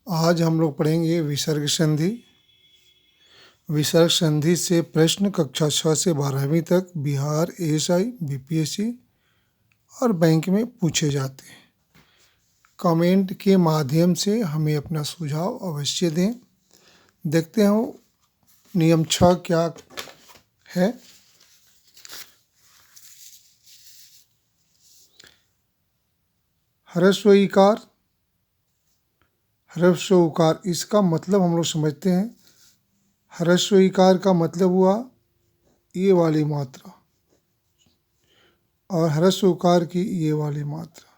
आज हम लोग पढ़ेंगे विसर्ग संधि। विसर्ग संधि से प्रश्न कक्षा 6 से 12वीं तक बिहार एएसआई बीपीएससी और बैंक में पूछे जाते हैं। कमेंट के माध्यम से हमें अपना सुझाव अवश्य दें। देखते हैं नियम 6 क्या है। ह्रस्व ईकार, ह्रस्व उकार, इसका मतलब हम लोग समझते हैं। ह्रस्व ईकार का मतलब हुआ ये वाली मात्रा और ह्रस्व उकार की ये वाली मात्रा।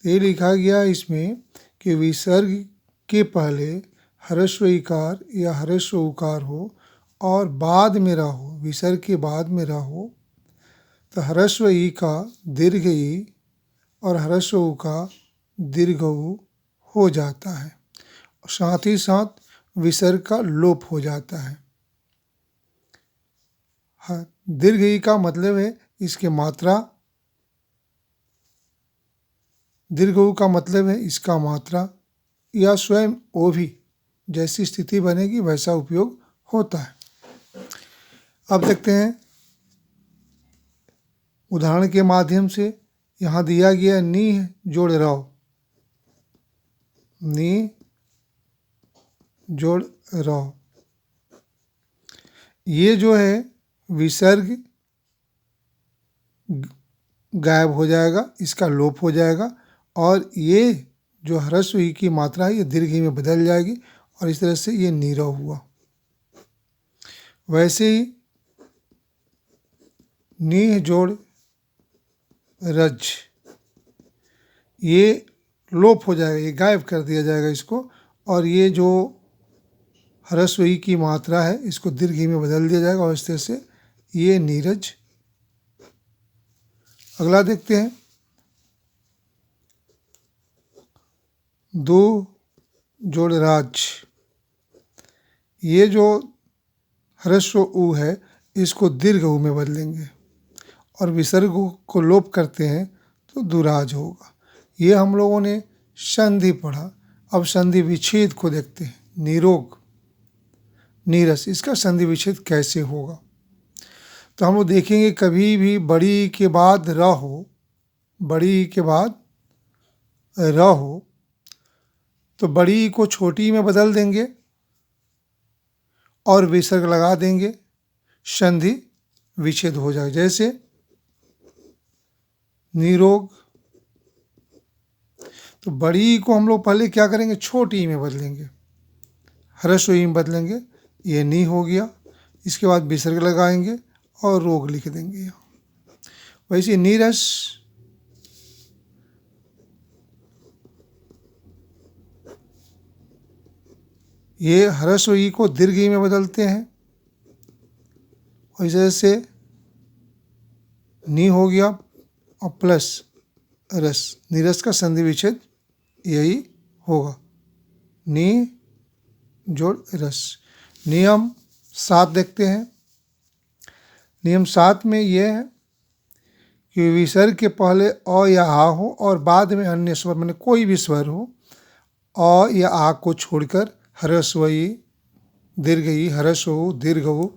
ये लिखा गया इसमें कि विसर्ग के पहले ह्रस्व ईकार या ह्रस्व उकार हो और बाद में रहो, विसर्ग के बाद में रहो तो ह्रस्व ई का दीर्घ ई और ह्रस्व उ का दीर्घ उ हो जाता है। साथ ही साथ विसर्ग का लोप हो जाता है। दीर्घ ई का मतलब है इसके मात्रा, दीर्घ उ का मतलब है इसका मात्रा या स्वयं ओ भी, जैसी स्थिति बनेगी वैसा उपयोग होता है। अब देखते हैं उदाहरण के माध्यम से। यहाँ दिया गया नी जोड़ रहो, नी जोड़ रहो, ये जो है विसर्ग गायब हो जाएगा, इसका लोप हो जाएगा और ये जो ह्रस्व ई की मात्रा है ये दीर्घ ई में बदल जाएगी और इस तरह से ये नीरव हुआ। वैसे ही नी जोड़ रज, ये लोप हो जाएगा, ये गायब कर दिया जाएगा इसको और ये जो ह्रस्व ई की मात्रा है इसको दीर्घ ई में बदल दिया जाएगा और इस तरह से ये नीरज। अगला देखते हैं दो जोड़ राज, ये जो ह्रस्व उ है इसको दीर्घ उ में बदलेंगे और विसर्ग को लोप करते हैं तो दुराज होगा। ये हम लोगों ने संधि पढ़ा। अब संधि विच्छेद को देखते हैं। निरोग, नीरस, इसका संधि विच्छेद कैसे होगा। तो हम लोग देखेंगे कभी भी बड़ी के बाद र हो, बड़ी के बाद र हो तो बड़ी को छोटी में बदल देंगे और विसर्ग लगा देंगे, संधि विच्छेद हो जाए। जैसे निरोग, तो बड़ी को हम लोग पहले क्या करेंगे, छोटी में बदलेंगे, ह्रस्व ई में बदलेंगे, ये नी हो गया। इसके बाद विसर्ग लगाएंगे और रोग लिख देंगे। वैसे नीरस, ये ह्रस्व ई को दीर्घ ई में बदलते हैं और इस तरह से नी हो गया और प्लस रस, नीरस का संधि विच्छेद यही होगा, नी जोड़ रस। नियम 7 देखते हैं। नियम 7 में यह है कि विसर्ग के पहले अ या आ हो और बाद में अन्य स्वर, माने कोई भी स्वर हो, अ या आ को छोड़कर ह्रस्व ई, दीर्घ ई, ह्रस्व उ, दीर्घ उ,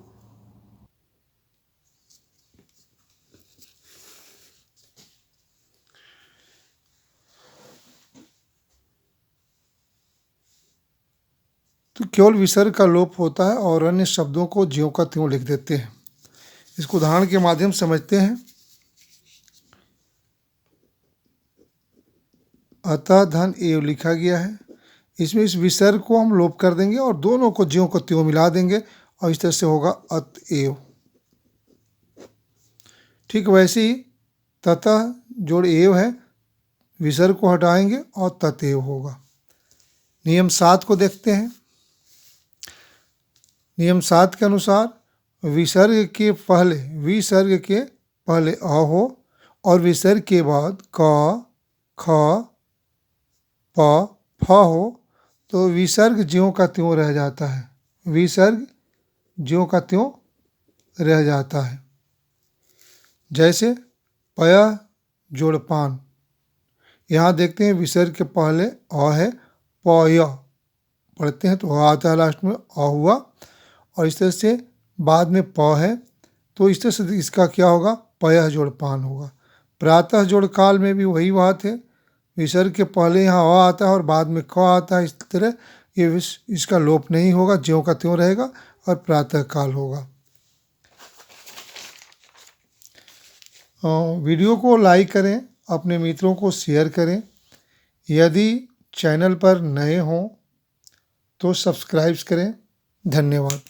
तो केवल विसर्ग का लोप होता है और अन्य शब्दों को ज्यों का त्यों लिख देते हैं। इसको उदाहरण के माध्यम से समझते हैं। अतः धन एव लिखा गया है, इसमें इस विसर्ग को हम लोप कर देंगे और दोनों को ज्यों को त्यों मिला देंगे और इस तरह से होगा अतएव। ठीक वैसे ही ततः जोड़ एव है, विसर्ग को हटाएंगे और ततेव होगा। नियम 7 को देखते हैं। नियम 7 के अनुसार विसर्ग के पहले अ हो और विसर्ग के बाद क, ख, प, फ हो तो विसर्ग ज्यों का त्यों रह जाता है, विसर्ग ज्यों का त्यों रह जाता है। जैसे पय जोड़ पान, यहाँ देखते हैं विसर्ग के पहले अ है पय पढ़ते हैं तो अ आता है लास्ट में, अ हुआ। और इस तरह से बाद में प है तो इस तरह से इसका क्या होगा, पयः जोड़ पान होगा। प्रातः जोड़ काल में भी वही बात है, विसर्ग के पहले यहाँ अ आता है और बाद में क आता है। इस तरह ये इसका लोप नहीं होगा, ज्यों का त्यों रहेगा और प्रातः काल होगा। वीडियो को लाइक करें, अपने मित्रों को शेयर करें। यदि चैनल पर नए हों तो सब्सक्राइब करें। धन्यवाद।